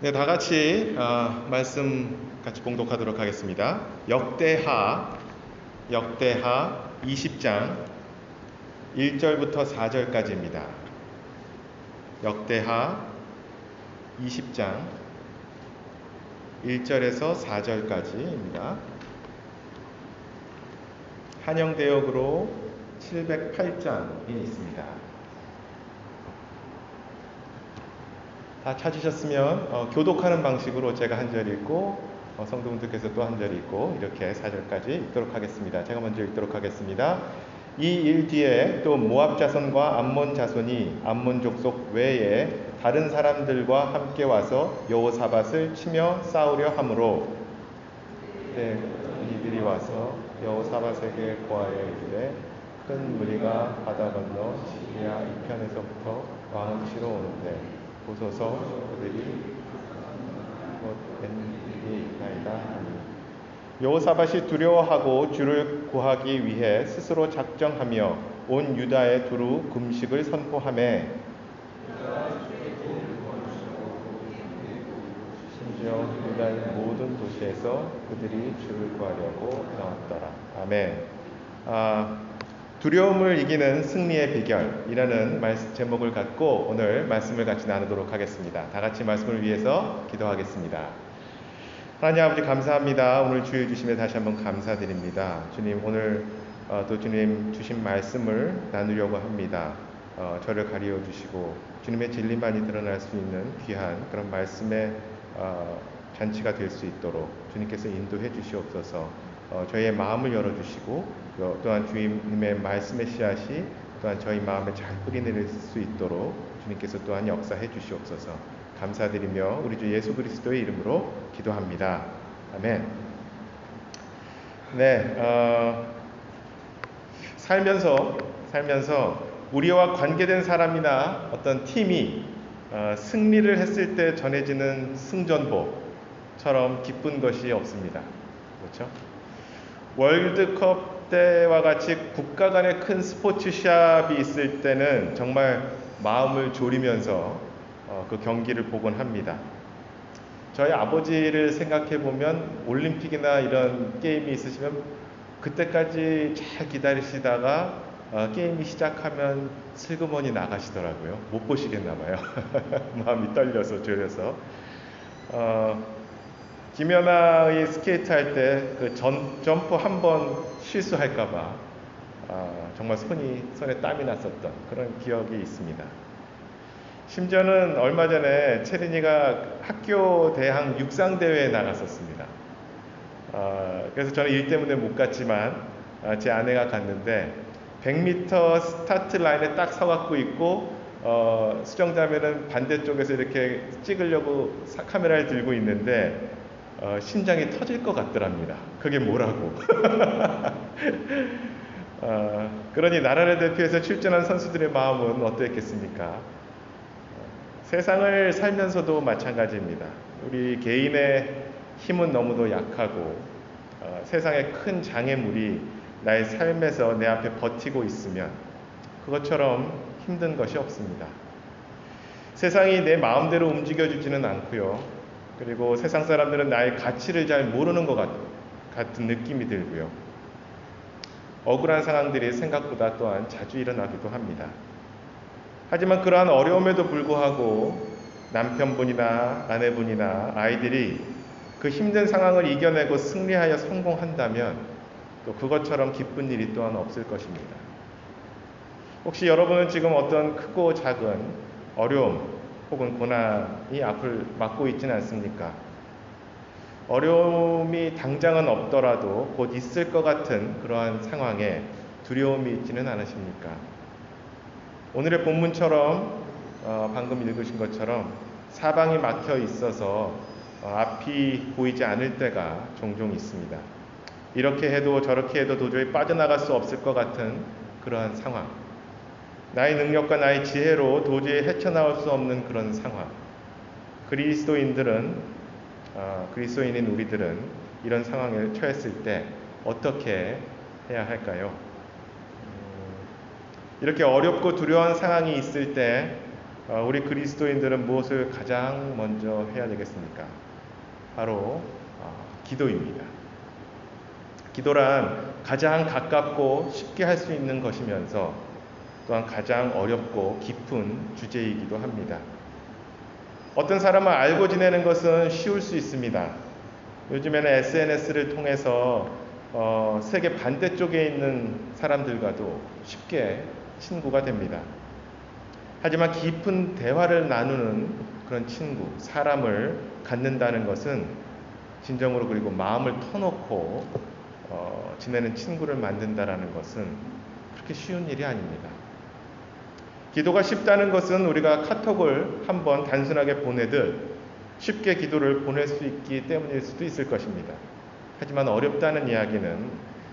네, 다 같이 말씀 같이 봉독하도록 하겠습니다. 역대하 20장 1절부터 4절까지입니다. 역대하 20장 1절에서 4절까지입니다. 한영대역으로 708장이 있습니다. 다 찾으셨으면 교독하는 방식으로 제가 한 절 읽고 성도분들께서 또 한 절 읽고 이렇게 4절까지 읽도록 하겠습니다. 제가 먼저 읽도록 하겠습니다. 이 일 뒤에 또 모압 자손과 암몬 자손이 암몬 족속 외에 다른 사람들과 함께 와서 여호사밧을 치며 싸우려 하므로 이들이 와서 여호사밧에게 고하여 이르되 큰 무리가 바다 건너 시리아 이편에서부터 왕을 치러 오는데 보소서 그들이 곧 웬일이 있나이다 하니 여호사밧이 두려워하고 주를 구하기 위해 스스로 작정하며 온 유다에 두루 금식을 선포하매 심지어 유다의 모든 도시에서 그들이 주를 구하려고 나왔더라. 아멘. 두려움을 이기는 승리의 비결이라는 제목을 갖고 오늘 말씀을 같이 나누도록 하겠습니다. 다 같이 말씀을 위해서 기도하겠습니다. 하나님 아버지 감사합니다. 오늘 주의 주심에 다시 한번 감사드립니다. 주님 오늘 또 주님 주신 말씀을 나누려고 합니다. 저를 가리워 주시고 주님의 진리만이 드러날 수 있는 귀한 그런 말씀의 잔치가 될 수 있도록 주님께서 인도해 주시옵소서. 저희의 마음을 열어주시고 또한 주님의 말씀의 씨앗이 또한 저희 마음에 잘 뿌리내릴 수 있도록 주님께서 또한 역사해 주시옵소서. 감사드리며 우리 주 예수 그리스도의 이름으로 기도합니다. 아멘. 네, 살면서 우리와 관계된 사람이나 어떤 팀이 승리를 했을 때 전해지는 승전보처럼 기쁜 것이 없습니다. 그렇죠? 월드컵 때와 같이 국가 간의 큰 스포츠샵이 있을 때는 정말 마음을 졸이면서 그 경기를 보곤 합니다. 저희 아버지를 생각해 보면 올림픽이나 이런 게임이 있으시면 그때까지 잘 기다리시다가 게임이 시작하면 슬그머니 나가시더라고요. 못 보시겠나 봐요. 마음이 떨려서 졸여서. 김연아의 스케이트 할 때 그 점프 한 번 실수할까봐 정말 손에 땀이 났었던 그런 기억이 있습니다. 심지어는 얼마 전에 채린이가 학교 대항 육상 대회에 나갔었습니다. 그래서 저는 일 때문에 못 갔지만 제 아내가 갔는데 100m 스타트 라인에 딱 서갖고 있고 수정자매는 반대쪽에서 이렇게 찍으려고 카메라를 들고 있는데 심장이 터질 것 같더랍니다. 그게 뭐라고. 그러니 나라를 대표해서 출전한 선수들의 마음은 어떠했겠습니까? 세상을 살면서도 마찬가지입니다. 우리 개인의 힘은 너무도 약하고 세상의 큰 장애물이 나의 삶에서 내 앞에 버티고 있으면 그것처럼 힘든 것이 없습니다. 세상이 내 마음대로 움직여주지는 않고요. 그리고 세상 사람들은 나의 가치를 잘 모르는 것 같은 느낌이 들고요. 억울한 상황들이 생각보다 또한 자주 일어나기도 합니다. 하지만 그러한 어려움에도 불구하고 남편분이나 아내분이나 아이들이 그 힘든 상황을 이겨내고 승리하여 성공한다면 또 그것처럼 기쁜 일이 또한 없을 것입니다. 혹시 여러분은 지금 어떤 크고 작은 어려움 혹은 고난이 앞을 막고 있지는 않습니까? 어려움이 당장은 없더라도 곧 있을 것 같은 그러한 상황에 두려움이 있지는 않으십니까? 오늘의 본문처럼 방금 읽으신 것처럼 사방이 막혀 있어서 앞이 보이지 않을 때가 종종 있습니다. 이렇게 해도 저렇게 해도 도저히 빠져나갈 수 없을 것 같은 그러한 상황, 나의 능력과 나의 지혜로 도저히 헤쳐나올 수 없는 그런 상황. 그리스도인인 우리들은 이런 상황에 처했을 때 어떻게 해야 할까요? 이렇게 어렵고 두려운 상황이 있을 때 우리 그리스도인들은 무엇을 가장 먼저 해야 되겠습니까? 바로 기도입니다. 기도란 가장 가깝고 쉽게 할 수 있는 것이면서 또한 가장 어렵고 깊은 주제이기도 합니다. 어떤 사람을 알고 지내는 것은 쉬울 수 있습니다. 요즘에는 SNS를 통해서 세계 반대쪽에 있는 사람들과도 쉽게 친구가 됩니다. 하지만 깊은 대화를 나누는 그런 친구, 사람을 갖는다는 것은 진정으로 그리고 마음을 터놓고 지내는 친구를 만든다는 것은 그렇게 쉬운 일이 아닙니다. 기도가 쉽다는 것은 우리가 카톡을 한번 단순하게 보내듯 쉽게 기도를 보낼 수 있기 때문일 수도 있을 것입니다. 하지만 어렵다는 이야기는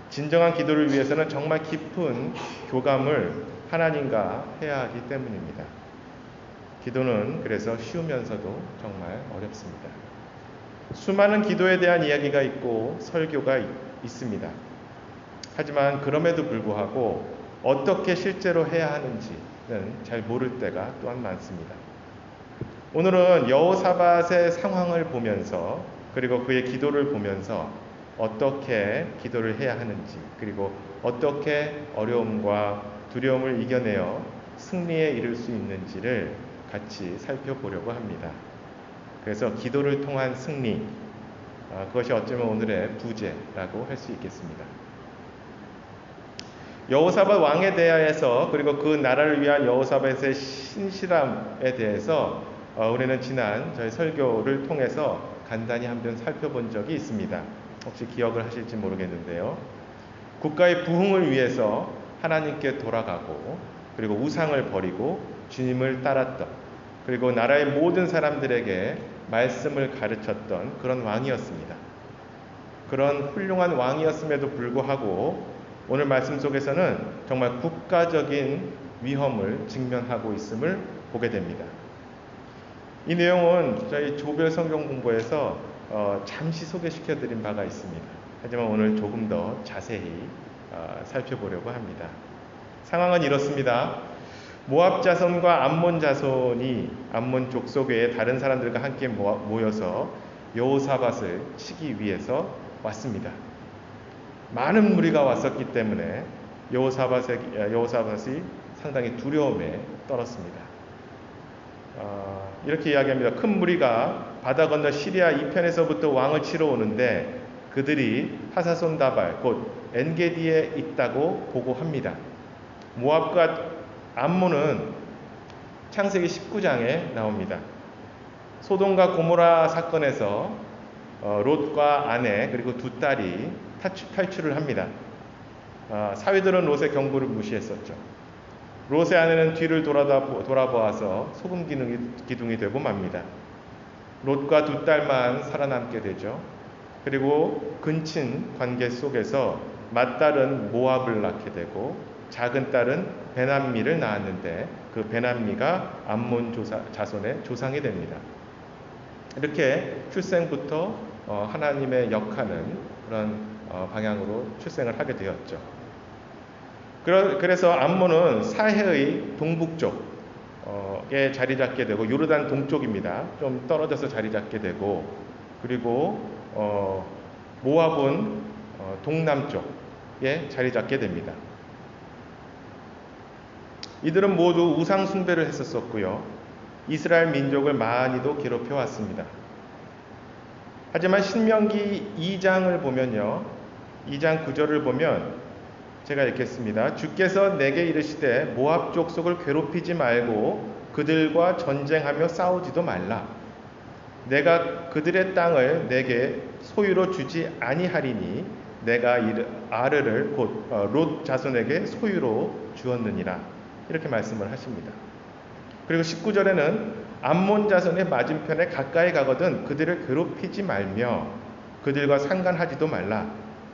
진정한 기도를 위해서는 정말 깊은 교감을 하나님과 해야 하기 때문입니다. 기도는 그래서 쉬우면서도 정말 어렵습니다. 수많은 기도에 대한 이야기가 있고 설교가 있습니다. 하지만 그럼에도 불구하고 어떻게 실제로 해야 하는지는 잘 모를 때가 또한 많습니다. 오늘은 여호사밧의 상황을 보면서 그리고 그의 기도를 보면서 어떻게 기도를 해야 하는지 그리고 어떻게 어려움과 두려움을 이겨내어 승리에 이를 수 있는지를 같이 살펴보려고 합니다. 그래서 기도를 통한 승리, 그것이 어쩌면 오늘의 부제라고 할 수 있겠습니다. 여호사밧 왕에 대하여서 그리고 그 나라를 위한 여호사밧의 신실함에 대해서 우리는 지난 저희 설교를 통해서 간단히 한번 살펴본 적이 있습니다. 혹시 기억을 하실지 모르겠는데요. 국가의 부흥을 위해서 하나님께 돌아가고 그리고 우상을 버리고 주님을 따랐던 그리고 나라의 모든 사람들에게 말씀을 가르쳤던 그런 왕이었습니다. 그런 훌륭한 왕이었음에도 불구하고 오늘 말씀 속에서는 정말 국가적인 위험을 직면하고 있음을 보게 됩니다. 이 내용은 저희 조별 성경 공부에서 잠시 소개시켜드린 바가 있습니다. 하지만 오늘 조금 더 자세히 살펴보려고 합니다. 상황은 이렇습니다. 모압 자손과 암몬 자손이 암몬 족속 외에 다른 사람들과 함께 모여서 여호사밧을 치기 위해서 왔습니다. 많은 무리가 왔었기 때문에 여호사밧이 상당히 두려움에 떨었습니다. 이렇게 이야기합니다. 큰 무리가 바다 건너 시리아 이편에서부터 왕을 치러 오는데 그들이 하사손 다발 곧 엔게디에 있다고 보고합니다. 모압과 암몬은 창세기 19장에 나옵니다. 소돔과 고모라 사건에서 롯과 아내 그리고 두 딸이 탈출을 합니다. 사위들은 롯의 경고를 무시했었죠. 롯의 아내는 뒤를 돌아보아서 소금 기둥이 되고 맙니다. 롯과 두 딸만 살아남게 되죠. 그리고 근친 관계 속에서 맏딸은 모압을 낳게 되고 작은 딸은 베남미를 낳았는데 그 베남미가 암몬 자손의 조상이 됩니다. 이렇게 출생부터 하나님의 역하는 그런 방향으로 출생을 하게 되었죠. 그래서 암몬은 사해의 동북쪽에 자리 잡게 되고 요르단 동쪽입니다. 좀 떨어져서 자리 잡게 되고 그리고 모압은 동남쪽에 자리 잡게 됩니다. 이들은 모두 우상 숭배를 했었고요. 이스라엘 민족을 많이도 괴롭혀 왔습니다. 하지만 신명기 2장을 보면요. 2장 9절을 보면 제가 읽겠습니다. 주께서 내게 이르시되 모압 족속을 괴롭히지 말고 그들과 전쟁하며 싸우지도 말라. 내가 그들의 땅을 내게 소유로 주지 아니하리니 내가 아르를 곧 롯 자손에게 소유로 주었느니라. 이렇게 말씀을 하십니다. 그리고 19절에는 암몬 자손의 맞은편에 가까이 가거든 그들을 괴롭히지 말며 그들과 상관하지도 말라.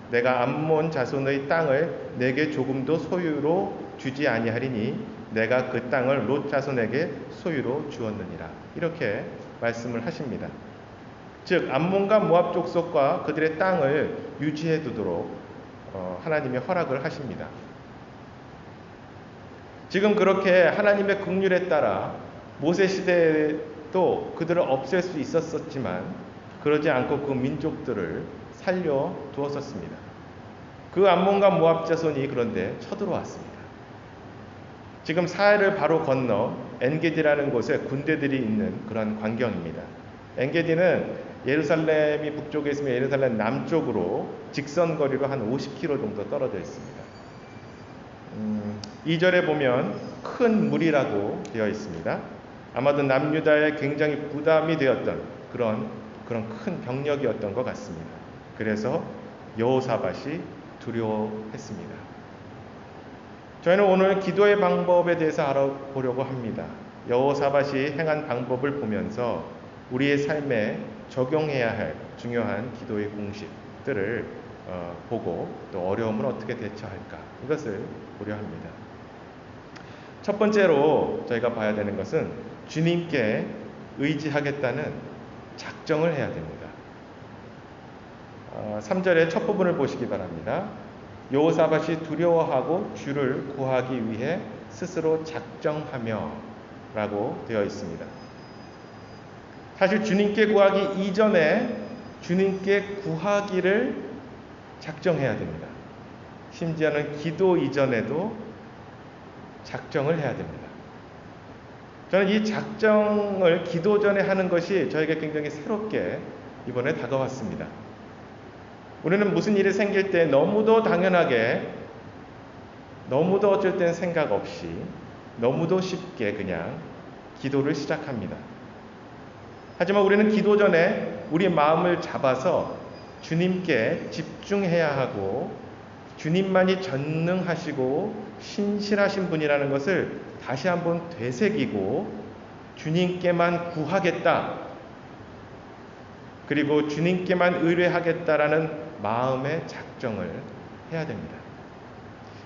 내가 암몬 자손의 땅을 내게 조금도 소유로 주지 아니하리니 내가 그 땅을 롯 자손에게 소유로 주었느니라. 이렇게 말씀을 하십니다. 즉 암몬과 모압 족속과 그들의 땅을 유지해 두도록 하나님이 허락을 하십니다. 지금 그렇게 하나님의 긍휼에 따라 모세 시대에도 그들을 없앨 수 있었지만 그러지 않고 그 민족들을 살려 두었었습니다. 그 암몬과 모압 자손이 그런데 쳐들어왔습니다. 지금 사해를 바로 건너 엔게디라는 곳에 군대들이 있는 그런 광경입니다. 엔게디는 예루살렘이 북쪽에 있으면 예루살렘 남쪽으로 직선거리로 한 50km 정도 떨어져 있습니다. 2절에 보면 큰 물이라고 되어 있습니다. 아마도 남유다에 굉장히 부담이 되었던 그런 큰 병력이었던 것 같습니다. 그래서 여호사밧이 두려워했습니다. 저희는 오늘 기도의 방법에 대해서 알아보려고 합니다. 여호사밧이 행한 방법을 보면서 우리의 삶에 적용해야 할 중요한 기도의 공식들을 보고 또 어려움을 어떻게 대처할까 이것을 보려 합니다. 첫 번째로 저희가 봐야 되는 것은 주님께 의지하겠다는 작정을 해야 됩니다. 3절의 첫 부분을 보시기 바랍니다. 여호사밧이 두려워하고 주를 구하기 위해 스스로 작정하며 라고 되어 있습니다. 사실 주님께 구하기 이전에 주님께 구하기를 작정해야 됩니다. 심지어는 기도 이전에도 작정을 해야 됩니다. 저는 이 작정을 기도 전에 하는 것이 저에게 굉장히 새롭게 이번에 다가왔습니다. 우리는 무슨 일이 생길 때 너무도 당연하게, 너무도 어쩔 땐 생각 없이, 너무도 쉽게 그냥 기도를 시작합니다. 하지만 우리는 기도 전에 우리 마음을 잡아서 주님께 집중해야 하고 주님만이 전능하시고 신실하신 분이라는 것을 다시 한번 되새기고 주님께만 구하겠다, 그리고 주님께만 의뢰하겠다라는 마음의 작정을 해야 됩니다.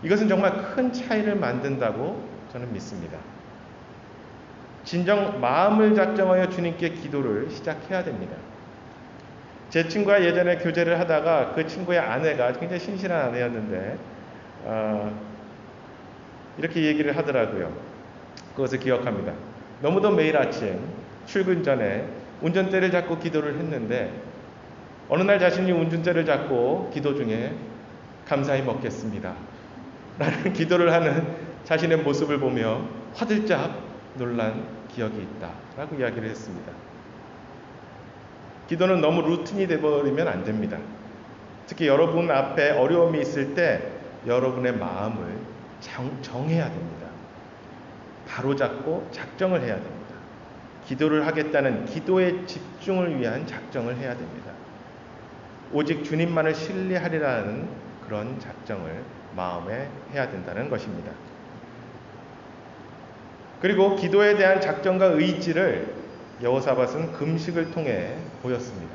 이것은 정말 큰 차이를 만든다고 저는 믿습니다. 진정 마음을 작정하여 주님께 기도를 시작해야 됩니다. 제 친구와 예전에 교제를 하다가 그 친구의 아내가 굉장히 신실한 아내였는데 이렇게 얘기를 하더라고요. 그것을 기억합니다. 너무도 매일 아침 출근 전에 운전대를 잡고 기도를 했는데 어느 날 자신이 운전대를 잡고 기도 중에 감사히 먹겠습니다 라는 기도를 하는 자신의 모습을 보며 화들짝 놀란 기억이 있다 라고 이야기를 했습니다. 기도는 너무 루틴이 되어버리면 안 됩니다. 특히 여러분 앞에 어려움이 있을 때 여러분의 마음을 정해야 됩니다. 바로잡고 작정을 해야 됩니다. 기도를 하겠다는 기도의 집중을 위한 작정을 해야 됩니다. 오직 주님만을 신뢰하리라는 그런 작정을 마음에 해야 된다는 것입니다. 그리고 기도에 대한 작정과 의지를 여호사밧은 금식을 통해 보였습니다.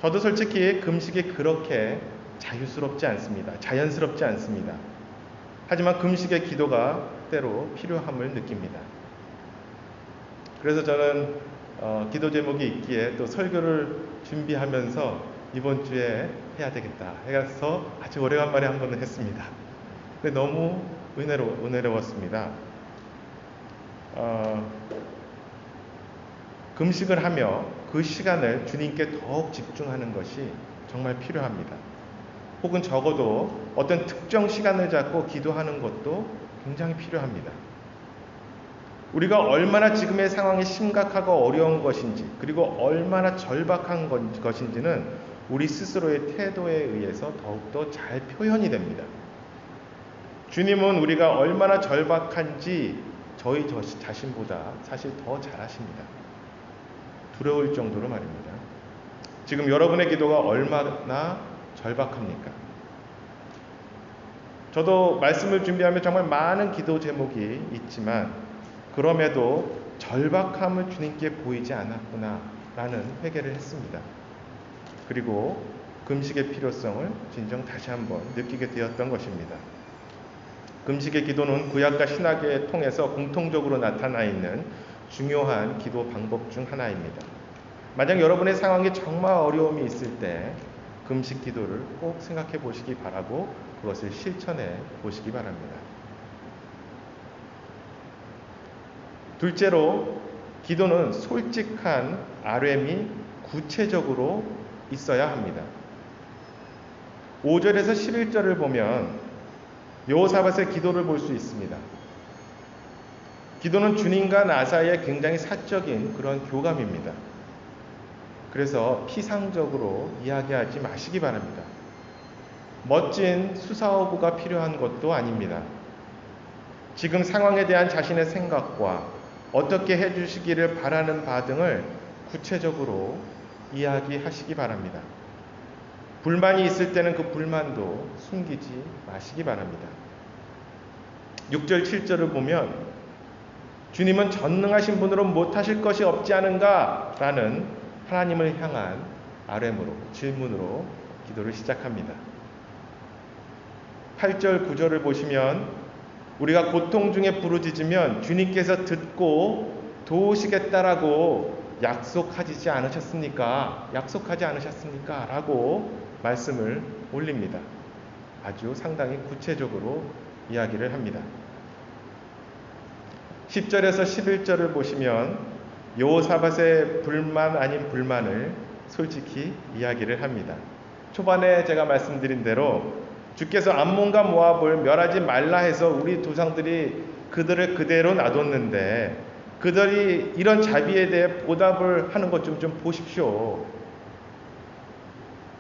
저도 솔직히 금식이 그렇게 자유스럽지 않습니다. 자연스럽지 않습니다. 하지만 금식의 기도가 때로 필요함을 느낍니다. 그래서 저는 기도 제목이 있기에 또 설교를 준비하면서 이번 주에 해야 되겠다 해서 아주 오래간만에 한 번은 했습니다. 근데 너무 은혜로웠습니다. 금식을 하며 그 시간을 주님께 더욱 집중하는 것이 정말 필요합니다. 혹은 적어도 어떤 특정 시간을 잡고 기도하는 것도 굉장히 필요합니다. 우리가 얼마나 지금의 상황이 심각하고 어려운 것인지, 그리고 얼마나 절박한 것인지는 우리 스스로의 태도에 의해서 더욱더 잘 표현이 됩니다. 주님은 우리가 얼마나 절박한지 저희 자신보다 사실 더 잘 아십니다. 두려울 정도로 말입니다. 지금 여러분의 기도가 얼마나 절박합니까? 저도 말씀을 준비하면 정말 많은 기도 제목이 있지만 그럼에도 절박함을 주님께 보이지 않았구나 라는 회개를 했습니다. 그리고 금식의 필요성을 진정 다시 한번 느끼게 되었던 것입니다. 금식의 기도는 구약과 신약을 통해서 공통적으로 나타나 있는 중요한 기도 방법 중 하나입니다. 만약 여러분의 상황에 정말 어려움이 있을 때 금식 기도를 꼭 생각해 보시기 바라고 그것을 실천해 보시기 바랍니다. 둘째로 기도는 솔직한 RM이 구체적으로 있어야 합니다. 5절에서 11절을 보면 여호사밧의 기도를 볼 수 있습니다. 기도는 주님과 나 사이에 굉장히 사적인 그런 교감입니다. 그래서 피상적으로 이야기하지 마시기 바랍니다. 멋진 수사어부가 필요한 것도 아닙니다. 지금 상황에 대한 자신의 생각과 어떻게 해주시기를 바라는 바 등을 구체적으로 이야기하시기 바랍니다. 불만이 있을 때는 그 불만도 숨기지 마시기 바랍니다. 6절, 7절을 보면 주님은 전능하신 분으로 못하실 것이 없지 않은가? 라는 하나님을 향한 RM으로, 질문으로 기도를 시작합니다. 8절, 9절을 보시면 우리가 고통 중에 부르짖으면 주님께서 듣고 도우시겠다라고 약속하지 않으셨습니까? 약속하지 않으셨습니까? 라고 말씀을 올립니다. 아주 상당히 구체적으로 이야기를 합니다. 10절에서 11절을 보시면 여호사밧의 불만 아닌 불만을 솔직히 이야기를 합니다. 초반에 제가 말씀드린 대로 주께서 암몬과 모압을 멸하지 말라 해서 우리 조상들이 그들을 그대로 놔뒀는데 그들이 이런 자비에 대해 보답을 하는 것 좀 보십시오.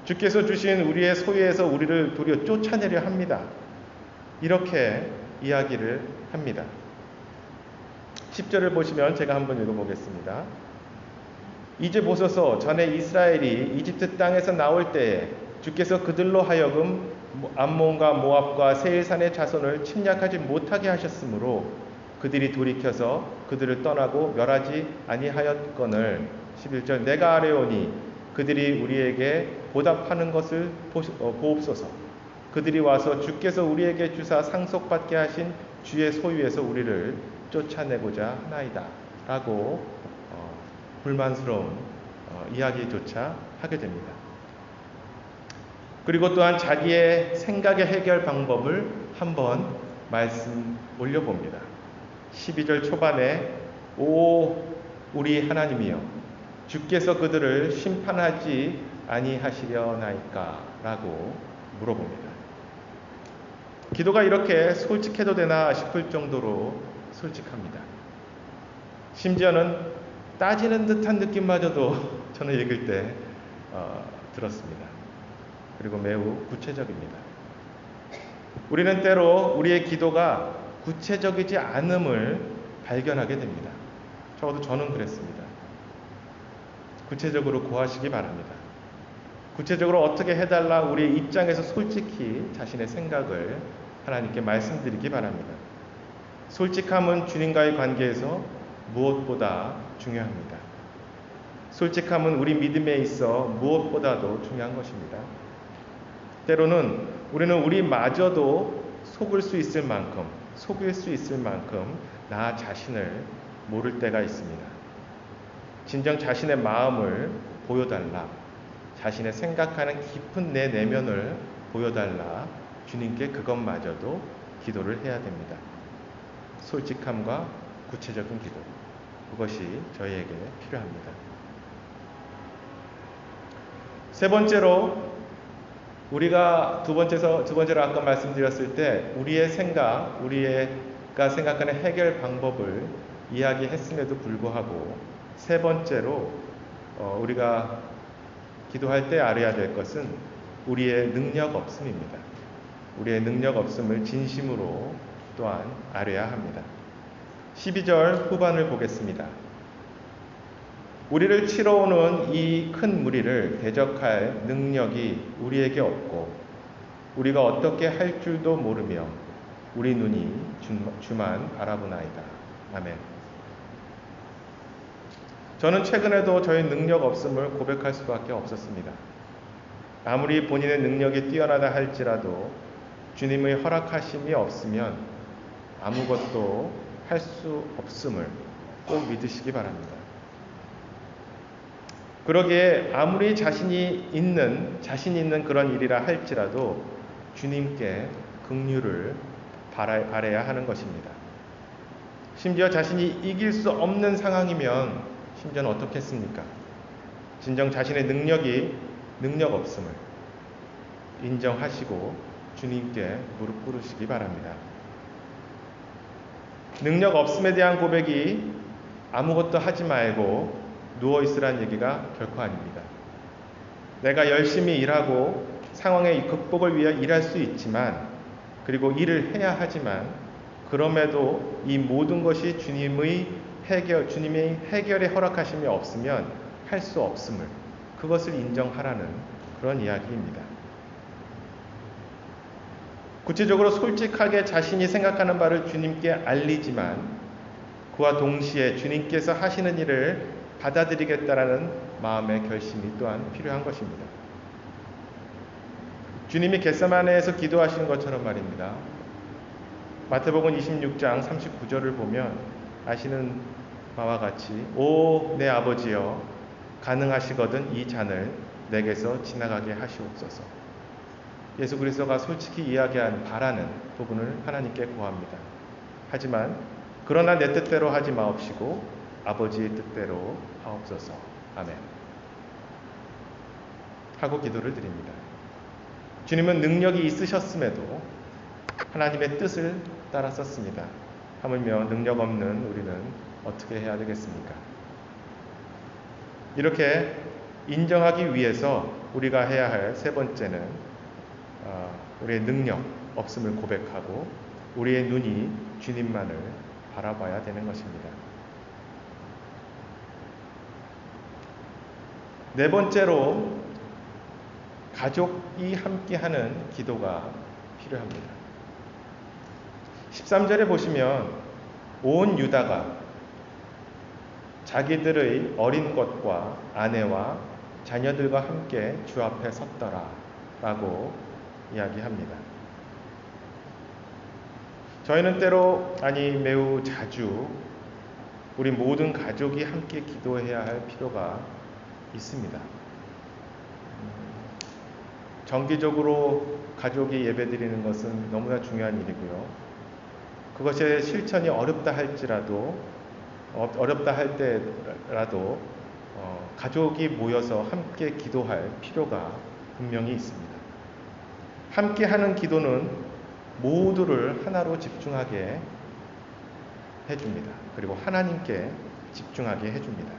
주께서 주신 우리의 소유에서 우리를 도리어 쫓아내려 합니다. 이렇게 이야기를 합니다. 10절을 보시면 제가 한번 읽어보겠습니다. 이제 보소서, 전에 이스라엘이 이집트 땅에서 나올 때에 주께서 그들로 하여금 암몬과 모압과 세일산의 자손을 침략하지 못하게 하셨으므로 그들이 돌이켜서 그들을 떠나고 멸하지 아니하였거늘. 11절, 내가 아뢰오니 그들이 우리에게 보답하는 것을 보옵소서. 그들이 와서 주께서 우리에게 주사 상속받게 하신 주의 소유에서 우리를 쫓아내고자 하나이다 라고 불만스러운 이야기조차 하게 됩니다. 그리고 또한 자기의 생각의 해결 방법을 한번 말씀 올려봅니다. 12절 초반에 오 우리 하나님이여 주께서 그들을 심판하지 아니하시려나이까 라고 물어봅니다. 기도가 이렇게 솔직해도 되나 싶을 정도로 솔직합니다. 심지어는 따지는 듯한 느낌마저도 저는 읽을 때 들었습니다. 그리고 매우 구체적입니다. 우리는 때로 우리의 기도가 구체적이지 않음을 발견하게 됩니다. 저는 그랬습니다. 구체적으로 구하시기 바랍니다. 구체적으로 어떻게 해달라 우리의 입장에서 솔직히 자신의 생각을 하나님께 말씀드리기 바랍니다. 솔직함은 주님과의 관계에서 무엇보다 중요합니다. 솔직함은 우리 믿음에 있어 무엇보다도 중요한 것입니다. 때로는 우리는 우리마저도 속일 수 있을 만큼 나 자신을 모를 때가 있습니다. 진정 자신의 마음을 보여달라, 자신의 생각하는 깊은 내 내면을 보여달라, 주님께 그것마저도 기도를 해야 됩니다. 솔직함과 구체적인 기도, 그것이 저희에게 필요합니다. 세 번째로 우리가 두 번째로 아까 말씀드렸을 때 우리의 생각, 우리가 생각하는 해결 방법을 이야기했음에도 불구하고 세 번째로 우리가 기도할 때 알아야 될 것은 우리의 능력 없음입니다. 우리의 능력 없음을 진심으로 또한 알아야 합니다. 12절 후반을 보겠습니다. 우리를 치러 오는 이 큰 무리를 대적할 능력이 우리에게 없고 우리가 어떻게 할 줄도 모르며 우리 눈이 주만 바라보나이다. 아멘. 저는 최근에도 저의 능력 없음을 고백할 수밖에 없었습니다. 아무리 본인의 능력이 뛰어나다 할지라도 주님의 허락하심이 없으면 아무것도 할 수 없음을 꼭 믿으시기 바랍니다. 그러기에 아무리 자신 있는 그런 일이라 할지라도 주님께 긍휼을 바라야 하는 것입니다. 심지어 자신이 이길 수 없는 상황이면 심지어는 어떻겠습니까? 진정 자신의 능력 없음을 인정하시고 주님께 무릎 꿇으시기 바랍니다. 능력 없음에 대한 고백이 아무것도 하지 말고 누워있으란 얘기가 결코 아닙니다. 내가 열심히 일하고 상황의 극복을 위해 일할 수 있지만, 그리고 일을 해야 하지만, 그럼에도 이 모든 것이 주님의 해결에 허락하심이 없으면 할 수 없음을, 그것을 인정하라는 그런 이야기입니다. 구체적으로 솔직하게 자신이 생각하는 바를 주님께 알리지만, 그와 동시에 주님께서 하시는 일을 받아들이겠다라는 마음의 결심이 또한 필요한 것입니다. 주님이 겟세마네에서 기도하시는 것처럼 말입니다. 마태복음 26장 39절을 보면 아시는 바와 같이 오 내 아버지여 가능하시거든 이 잔을 내게서 지나가게 하시옵소서. 예수 그리스도가 솔직히 이야기한 바라는 부분을 하나님께 구합니다. 하지만 그러나 내 뜻대로 하지 마옵시고 아버지의 뜻대로 하옵소서. 아멘. 하고 기도를 드립니다. 주님은 능력이 있으셨음에도 하나님의 뜻을 따랐었습니다. 하물며 능력 없는 우리는 어떻게 해야 되겠습니까? 이렇게 인정하기 위해서 우리가 해야 할 세 번째는 우리의 능력 없음을 고백하고 우리의 눈이 주님만을 바라봐야 되는 것입니다. 네 번째로 가족이 함께하는 기도가 필요합니다. 13절에 보시면 온 유다가 자기들의 어린 것과 아내와 자녀들과 함께 주 앞에 섰더라 라고 이야기합니다. 저희는 때로, 아니 매우 자주 우리 모든 가족이 함께 기도해야 할 필요가 있습니다. 정기적으로 가족이 예배드리는 것은 너무나 중요한 일이고요. 그것의 실천이 어렵다 할 때라도 가족이 모여서 함께 기도할 필요가 분명히 있습니다. 함께 하는 기도는 모두를 하나로 집중하게 해줍니다. 그리고 하나님께 집중하게 해줍니다.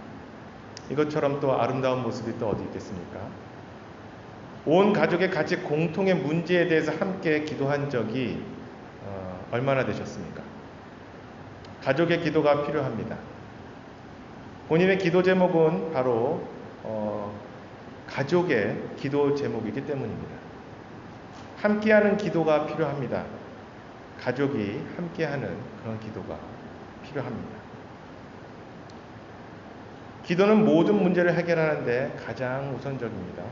이것처럼 또 아름다운 모습이 또 어디 있겠습니까? 온 가족의 같이 공통의 문제에 대해서 함께 기도한 적이 얼마나 되셨습니까? 가족의 기도가 필요합니다. 본인의 기도 제목은 바로 가족의 기도 제목이기 때문입니다. 함께하는 기도가 필요합니다. 가족이 함께하는 그런 기도가 필요합니다. 기도는 모든 문제를 해결하는데 가장 우선적입니다.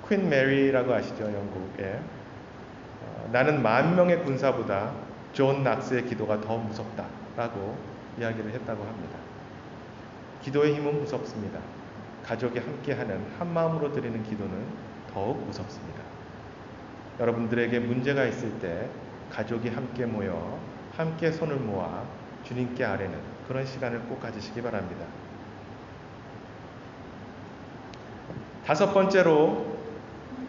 퀸 메리라고 아시죠? 영국에. 나는 10,000명의 군사보다 존 낙스의 기도가 더 무섭다라고 이야기를 했다고 합니다. 기도의 힘은 무섭습니다. 가족이 함께하는 한마음으로 드리는 기도는 더욱 무섭습니다. 여러분들에게 문제가 있을 때 가족이 함께 모여 함께 손을 모아 주님께 아뢰는 그런 시간을 꼭 가지시기 바랍니다. 5번째로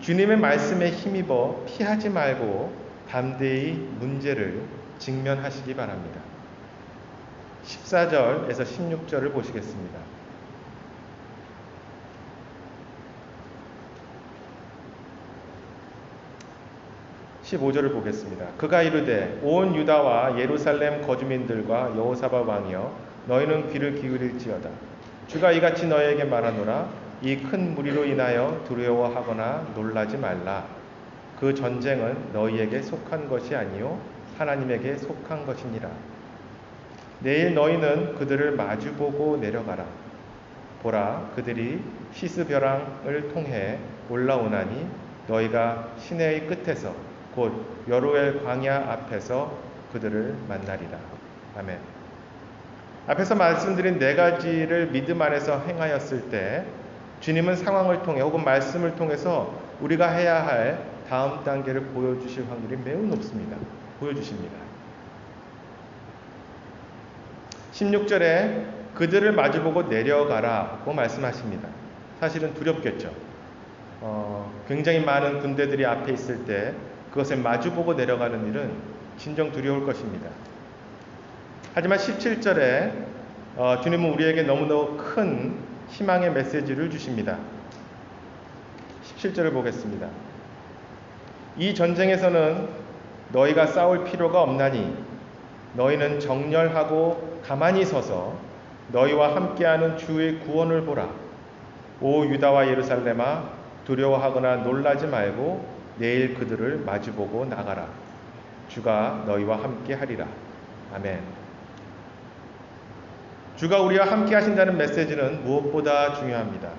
주님의 말씀에 힘입어 피하지 말고 담대히 문제를 직면하시기 바랍니다. 14절에서 16절을 보시겠습니다. 15절을 보겠습니다. 그가 이르되 온 유다와 예루살렘 거주민들과 여호사밧 왕이여 너희는 귀를 기울일지어다. 주가 이같이 너희에게 말하노라. 이 큰 무리로 인하여 두려워하거나 놀라지 말라. 그 전쟁은 너희에게 속한 것이 아니요 하나님에게 속한 것이니라. 내일 너희는 그들을 마주보고 내려가라. 보라, 그들이 시스벼랑을 통해 올라오나니 너희가 시내의 끝에서 곧 여로엘 광야 앞에서 그들을 만나리라. 아멘. 앞에서 말씀드린 4가지를 믿음 안에서 행하였을 때 주님은 상황을 통해 혹은 말씀을 통해서 우리가 해야 할 다음 단계를 보여주실 확률이 매우 높습니다. 보여주십니다. 16절에 그들을 마주보고 내려가라고 말씀하십니다. 사실은 두렵겠죠. 굉장히 많은 군대들이 앞에 있을 때 그것을 마주보고 내려가는 일은 진정 두려울 것입니다. 하지만 17절에 주님은 우리에게 너무너무 큰 희망의 메시지를 주십니다. 17절을 보겠습니다. 이 전쟁에서는 너희가 싸울 필요가 없나니 너희는 정렬하고 가만히 서서 너희와 함께하는 주의 구원을 보라. 오 유다와 예루살렘아 두려워하거나 놀라지 말고 내일 그들을 마주보고 나가라. 주가 너희와 함께 하리라. 아멘. 주가 우리와 함께 하신다는 메시지는 무엇보다 중요합니다.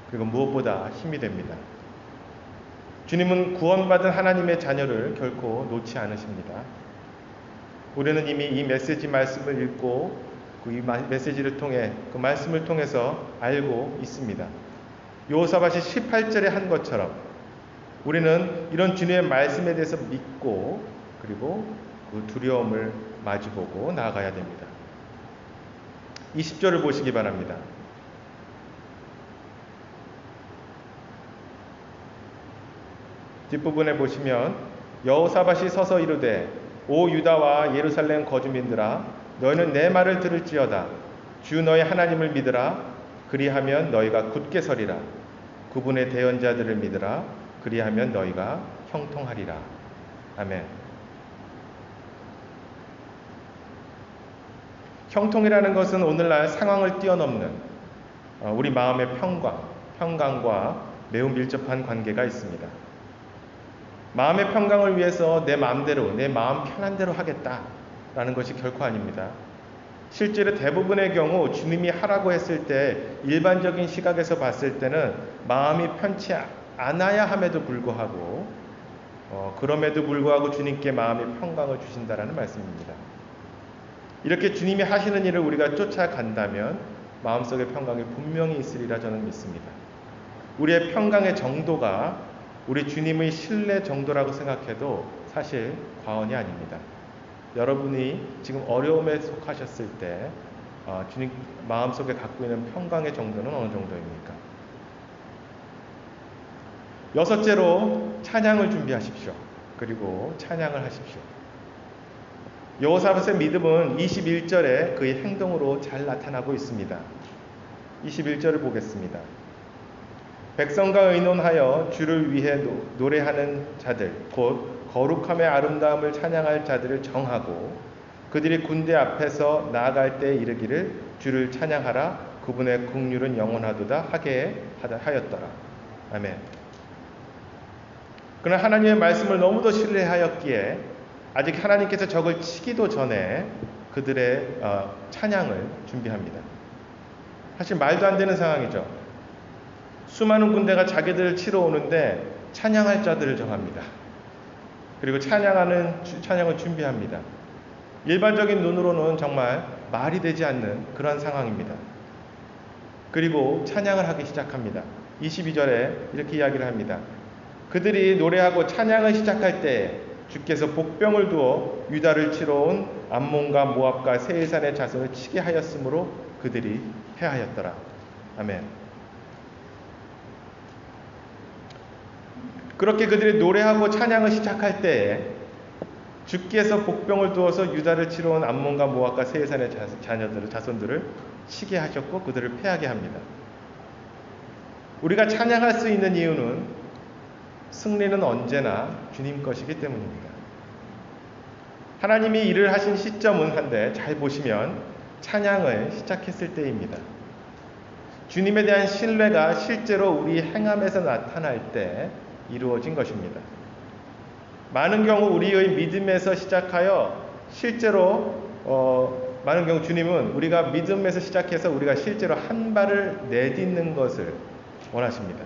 그리고 무엇보다 힘이 됩니다. 주님은 구원받은 하나님의 자녀를 결코 놓지 않으십니다. 우리는 이미 이 메시지 말씀을 읽고 이 메시지를 통해 그 말씀을 통해서 알고 있습니다. 여호사밧이 18절에 한 것처럼 우리는 이런 주님의 말씀에 대해서 믿고 그리고 그 두려움을 마주보고 나아가야 됩니다. 20절을 보시기 바랍니다. 뒷부분에 보시면 여호사밧이 서서 이르되 오 유다와 예루살렘 거주민들아 너희는 내 말을 들을지어다. 주 너희 하나님을 믿으라. 그리하면 너희가 굳게 서리라. 그분의 대언자들을 믿으라. 그리하면 너희가 형통하리라. 아멘. 형통이라는 것은 오늘날 상황을 뛰어넘는 우리 마음의 평강과 매우 밀접한 관계가 있습니다. 마음의 평강을 위해서 내 마음대로, 내 마음 편한 대로 하겠다라는 것이 결코 아닙니다. 실제로 대부분의 경우 주님이 하라고 했을 때 일반적인 시각에서 봤을 때는 마음이 편치 않아야 함에도 불구하고 그럼에도 불구하고 주님께 마음의 평강을 주신다라는 말씀입니다. 이렇게 주님이 하시는 일을 우리가 쫓아간다면 마음속의 평강이 분명히 있으리라 저는 믿습니다. 우리의 평강의 정도가 우리 주님의 신뢰 정도라고 생각해도 사실 과언이 아닙니다. 여러분이 지금 어려움에 속하셨을 때 주님 마음속에 갖고 있는 평강의 정도는 어느 정도입니까? 여섯째로 찬양을 준비하십시오. 그리고 찬양을 하십시오. 여호사밧의 믿음은 21절에 그의 행동으로 잘 나타나고 있습니다. 21절을 보겠습니다. 백성과 의논하여 주를 위해 노래하는 자들 곧 거룩함의 아름다움을 찬양할 자들을 정하고 그들이 군대 앞에서 나아갈 때 이르기를 주를 찬양하라. 그분의 긍휼은 영원하도다 하게 하였더라. 아멘. 그러나 하나님의 말씀을 너무도 신뢰하였기에 아직 하나님께서 적을 치기도 전에 그들의 찬양을 준비합니다. 사실 말도 안 되는 상황이죠. 수많은 군대가 자기들을 치러 오는데 찬양할 자들을 정합니다. 그리고 찬양을 준비합니다. 일반적인 눈으로는 정말 말이 되지 않는 그런 상황입니다. 그리고 찬양을 하기 시작합니다. 22절에 이렇게 이야기를 합니다. 그들이 노래하고 찬양을 시작할 때 주께서 복병을 두어 유다를 치러 온 암몬과 모압과 세일산의 자손을 치게 하였으므로 그들이 패하였더라. 아멘. 그렇게 그들이 노래하고 찬양을 시작할 때에 주께서 복병을 두어서 유다를 치러 온 암몬과 모압과 세일산의 자손들을 치게 하셨고 그들을 패하게 합니다. 우리가 찬양할 수 있는 이유는 승리는 언제나 주님 것이기 때문입니다. 하나님이 일을 하신 시점은 한데 잘 보시면 찬양을 시작했을 때입니다. 주님에 대한 신뢰가 실제로 우리 행함에서 나타날 때 이루어진 것입니다. 많은 경우 우리의 믿음에서 시작하여 실제로 많은 경우 주님은 우리가 믿음에서 시작해서 우리가 실제로 한 발을 내딛는 것을 원하십니다.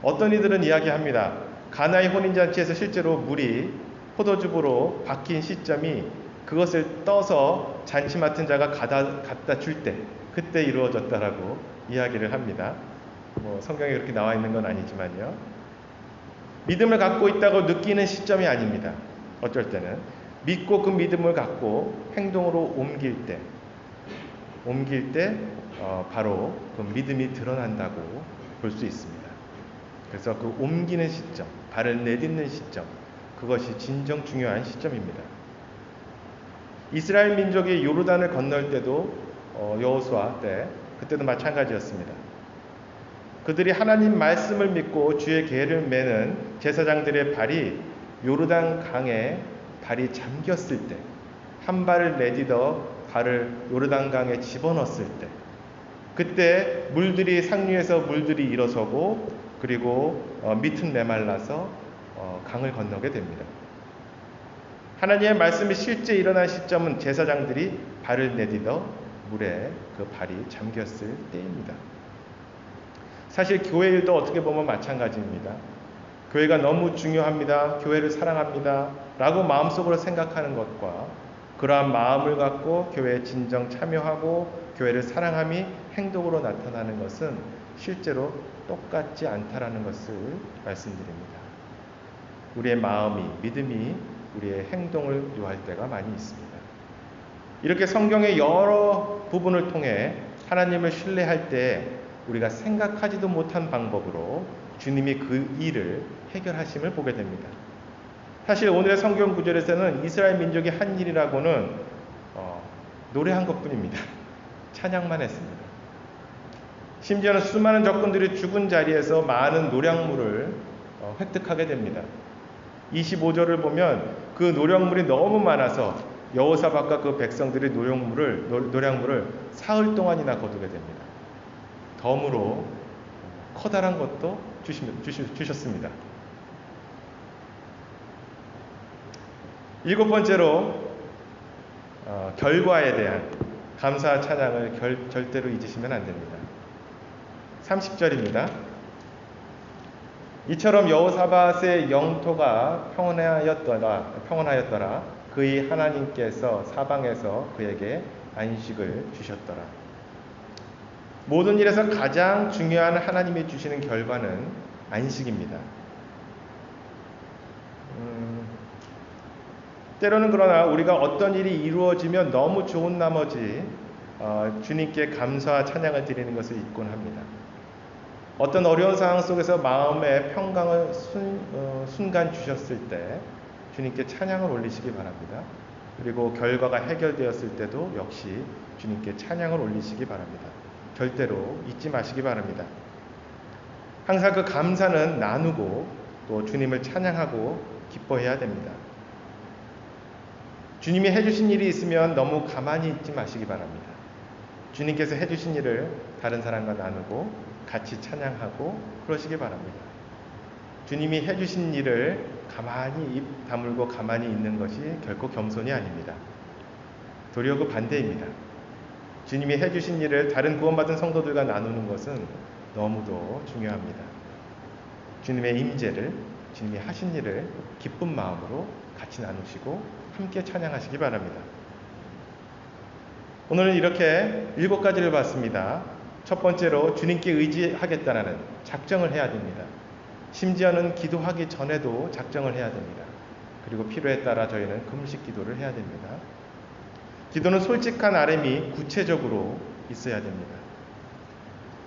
어떤 이들은 이야기합니다. 가나의 혼인잔치에서 실제로 물이 포도즙으로 바뀐 시점이 그것을 떠서 잔치 맡은 자가 갖다 줄 때 그때 이루어졌다라고 이야기를 합니다. 성경에 그렇게 나와 있는 건 아니지만요. 믿음을 갖고 있다고 느끼는 시점이 아닙니다. 어쩔 때는 믿고 그 믿음을 갖고 행동으로 옮길 때 옮길 때 바로 그 믿음이 드러난다고 볼 수 있습니다. 그래서 그 옮기는 시점, 발을 내딛는 시점, 그것이 진정 중요한 시점입니다. 이스라엘 민족이 요르단을 건널 때도 여호수아 때 그때도 마찬가지였습니다. 그들이 하나님 말씀을 믿고 주의 계를 매는 제사장들의 발이 요르단 강에 발이 잠겼을 때, 한 발을 내딛어 발을 요르단 강에 집어넣었을 때, 그때 물들이 상류에서 물들이 일어서고 그리고 밑은 메말라서 강을 건너게 됩니다. 하나님의 말씀이 실제 일어난 시점은 제사장들이 발을 내딛어 물에 그 발이 잠겼을 때입니다. 사실 교회 일도 어떻게 보면 마찬가지입니다. 교회가 너무 중요합니다. 교회를 사랑합니다. 라고 마음속으로 생각하는 것과 그러한 마음을 갖고 교회에 진정 참여하고 교회를 사랑함이 행동으로 나타나는 것은 실제로 똑같지 않다라는 것을 말씀드립니다. 우리의 마음이, 믿음이 우리의 행동을 요할 때가 많이 있습니다. 이렇게 성경의 여러 부분을 통해 하나님을 신뢰할 때 우리가 생각하지도 못한 방법으로 주님이 그 일을 해결하심을 보게 됩니다. 사실 오늘의 성경 구절에서는 이스라엘 민족이 한 일이라고는 노래한 것뿐입니다. 찬양만 했습니다. 심지어는 수많은 적군들이 죽은 자리에서 많은 노량물을 획득하게 됩니다. 25절을 보면 그 노량물이 너무 많아서 여호사밧과 그 백성들이 노량물을 사흘 동안이나 거두게 됩니다. 덤으로 커다란 것도 주셨습니다. 7번째로 결과에 대한 감사 찬양을 절대로 잊으시면 안 됩니다. 30절입니다. 이처럼 여호사밧의 영토가 평온하였더라. 그의 하나님께서 사방에서 그에게 안식을 주셨더라. 모든 일에서 가장 중요한 하나님이 주시는 결과는 안식입니다. 때로는 그러나 우리가 어떤 일이 이루어지면 너무 좋은 나머지 주님께 감사와 찬양을 드리는 것을 잊곤 합니다. 어떤 어려운 상황 속에서 마음의 평강을 순간 주셨을 때 주님께 찬양을 올리시기 바랍니다. 그리고 결과가 해결되었을 때도 역시 주님께 찬양을 올리시기 바랍니다. 절대로 잊지 마시기 바랍니다. 항상 그 감사는 나누고 또 주님을 찬양하고 기뻐해야 됩니다. 주님이 해주신 일이 있으면 너무 가만히 있지 마시기 바랍니다. 주님께서 해주신 일을 다른 사람과 나누고 같이 찬양하고 그러시기 바랍니다. 주님이 해주신 일을 가만히 입 다물고 가만히 있는 것이 결코 겸손이 아닙니다. 도리어 그 반대입니다. 주님이 해주신 일을 다른 구원받은 성도들과 나누는 것은 너무도 중요합니다. 주님의 임재를, 주님이 하신 일을 기쁜 마음으로 같이 나누시고 함께 찬양하시기 바랍니다. 오늘은 이렇게 7가지를 봤습니다. 첫 번째로 주님께 의지하겠다는 작정을 해야 됩니다. 심지어는 기도하기 전에도 작정을 해야 됩니다. 그리고 필요에 따라 저희는 금식 기도를 해야 됩니다. 기도는 솔직한 아뢰미 구체적으로 있어야 됩니다.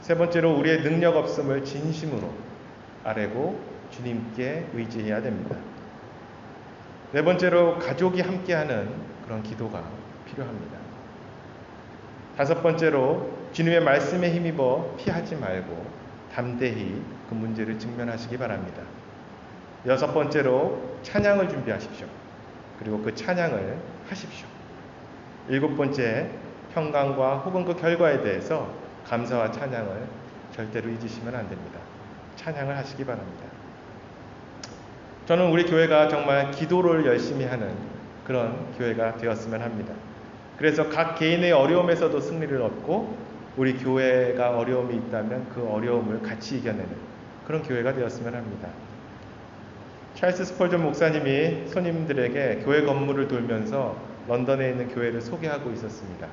세 번째로 우리의 능력 없음을 진심으로 아뢰고 주님께 의지해야 됩니다. 네 번째로 가족이 함께하는 그런 기도가 필요합니다. 다섯 번째로 주님의 말씀에 힘입어 피하지 말고 담대히 그 문제를 직면하시기 바랍니다. 여섯 번째로 찬양을 준비하십시오. 그리고 그 찬양을 하십시오. 일곱 번째, 평강과 혹은 그 결과에 대해서 감사와 찬양을 절대로 잊으시면 안 됩니다. 찬양을 하시기 바랍니다. 저는 우리 교회가 정말 기도를 열심히 하는 그런 교회가 되었으면 합니다. 그래서 각 개인의 어려움에서도 승리를 얻고 우리 교회가 어려움이 있다면 그 어려움을 같이 이겨내는 그런 교회가 되었으면 합니다. 찰스 스펄전 목사님이 손님들에게 교회 건물을 돌면서 런던에 있는 교회를 소개하고 있었습니다.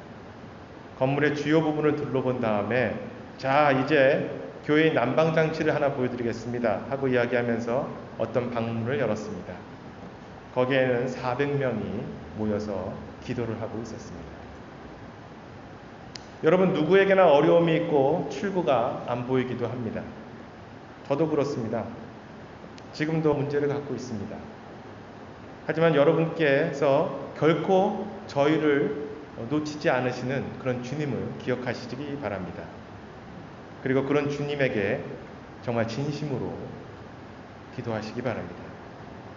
건물의 주요 부분을 둘러본 다음에 자, 이제 교회의 난방장치를 하나 보여드리겠습니다 하고 이야기하면서 어떤 방문을 열었습니다. 거기에는 400명이 모여서 기도를 하고 있었습니다. 여러분, 누구에게나 어려움이 있고 출구가 안 보이기도 합니다. 저도 그렇습니다. 지금도 문제를 갖고 있습니다. 하지만 여러분께서 결코 저희를 놓치지 않으시는 그런 주님을 기억하시기 바랍니다. 그리고 그런 주님에게 정말 진심으로 기도하시기 바랍니다.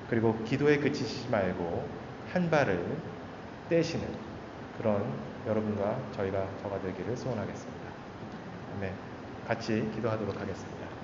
그리고 기도에 그치시지 말고 한 발을 떼시는 그런 여러분과 저가 되기를 소원하겠습니다. 아멘. 같이 기도하도록 하겠습니다.